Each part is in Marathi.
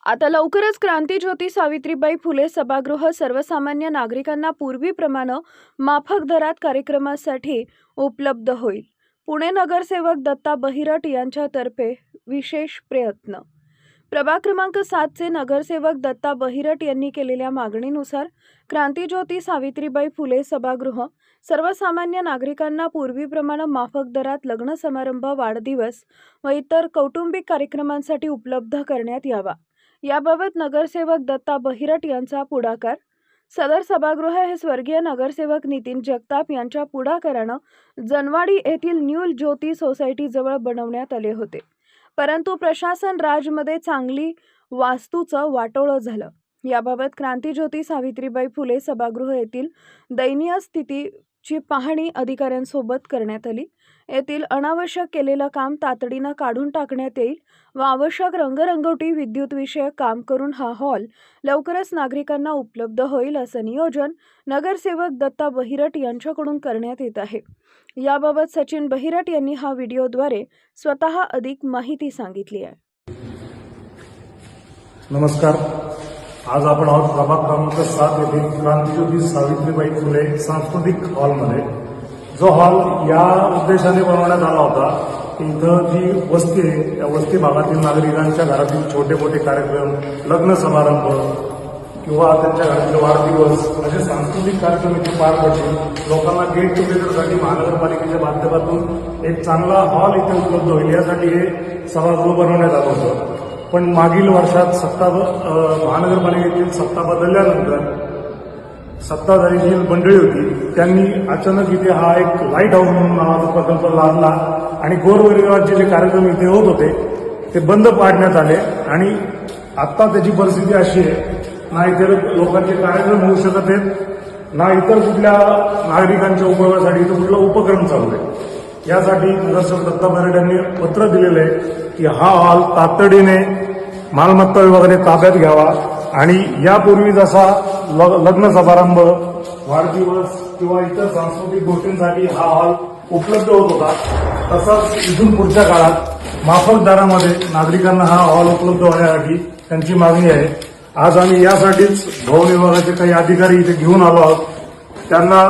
आता लवकरच क्रांतीज्योती सावित्रीबाई फुले सभागृह सर्वसामान्य नागरिकांना पूर्वीप्रमाणे माफक दरात कार्यक्रमासाठी उपलब्ध होईल. पुणे नगरसेवक दत्ता बहिरट यांच्यातर्फे विशेष प्रयत्न. प्रभाग क्रमांक 7 चे नगरसेवक दत्ता बहिरट यांनी केलेल्या मागणीनुसार क्रांतीज्योती सावित्रीबाई फुले सभागृह सर्वसामान्य नागरिकांना पूर्वीप्रमाणे माफक दरात लग्न समारंभ, वाढदिवस व इतर कौटुंबिक कार्यक्रमांसाठी उपलब्ध करण्यात यावा. याबाबत नगरसेवक दत्ता बहिरट यांचा पुढाकार. सदर सभागृह हे स्वर्गीय नगरसेवक नितीन जगताप यांच्या पुढाकाराने जनवाडी येथील न्यू ज्योती सोसायटी जवळ बनवण्यात आले होते. परंतु प्रशासन राजमध्ये चांगली वास्तूचं वाटोळं झालं. याबाबत क्रांतीज्योती सावित्रीबाई फुले सभागृह येथील दयनीय स्थितीची पाहणी अधिकाऱ्यांसोबत करण्यात आली. येथील अनावश्यक केलेलं काम तातडीनं काढून टाकण्यात येईल व आवश्यक रंगरंगोटी विद्युत विषयक काम करून हा हॉल लवकरच नागरिकांना उपलब्ध होईल असं नियोजन नगरसेवक दत्ता बहिरट यांच्याकडून करण्यात येत आहे. याबाबत सचिन बहिरट यांनी हा व्हिडिओद्वारे स्वतः अधिक माहिती सांगितली आहे. नमस्कार. आज आपण आहोत प्रभाग क्रमांक 7 येथील क्रांतीज्योती सावित्रीबाई फुले सांस्कृतिक हॉलमध्ये. जो हॉल या उद्देशाने बनवण्यात आला होता की इथं जी वस्ती आहे, या वस्ती भागातील नागरिकांच्या घरातील छोटे मोठे कार्यक्रम, लग्न समारंभ किंवा त्यांच्या घरातील वाढदिवस असे सांस्कृतिक कार्यक्रम इथे पार पडतील. लोकांना गेट टुगेदरसाठी महानगरपालिकेच्या माध्यमातून एक चांगला हॉल इथे उपलब्ध होईल यासाठी हे सभागृह बनवण्यात आलं होतं. पण मागील वर्षात महानगरपालिकेतील सत्ता बदलल्यानंतर सत्ताधारी जी मंडळी होती त्यांनी अचानक इथे हा एक लाईट हाऊस म्हणून नावाचा प्रकल्प लादला आणि गोरगरिबांचे जे कार्यक्रम इथे होत होते ते बंद पाडण्यात आले. आणि आता त्याची परिस्थिती अशी आहे, ना इथे लोकांचे कार्यक्रम होऊ शकत आहेत, ना इतर कुठल्या नागरिकांच्या उपयोगासाठी इथं कुठला उपक्रम चालू आहे. यासाठी नगरसेवक दत्ता बहिरट यांनी पत्र दिलेलं आहे की हा हॉल तातडीने मालमत्ता विभागाने ताब्यात घ्यावा आणि यापूर्वी जसा लग्न समारंभ, वाढदिवस किंवा इतर सांस्कृतिक गोष्टींसाठी हा हॉल उपलब्ध होत होता, तसाच इथून पुढच्या काळात माफक दरामध्ये नागरिकांना हा हॉल उपलब्ध होण्यासाठी त्यांची मागणी आहे. आज आम्ही यासाठीच भवन विभागाचे काही अधिकारी इथे घेऊन आलो आहोत. त्यांना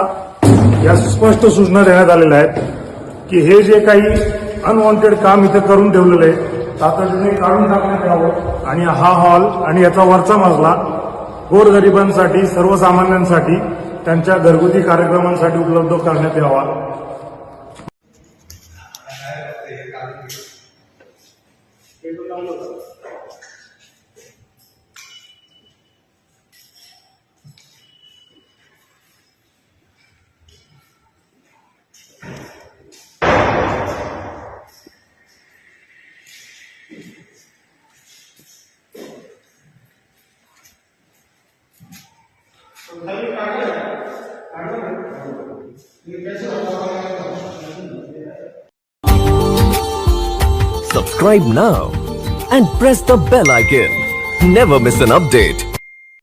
या स्पष्ट सूचना देण्यात आलेल्या आहेत की हे जे काही अनवॉन्टेड काम इथे करून ठेवलेलं आहे तातडीने काढून टाकण्यात यावं आणि हा हॉल आणि याचा वरचा मजला गोरगरिबांसाठी, सर्वसामान्यांसाठी, त्यांच्या घरगुती कार्यक्रमांसाठी उपलब्ध करण्यात यावा. Subscribe now and press the bell icon. Never miss an update.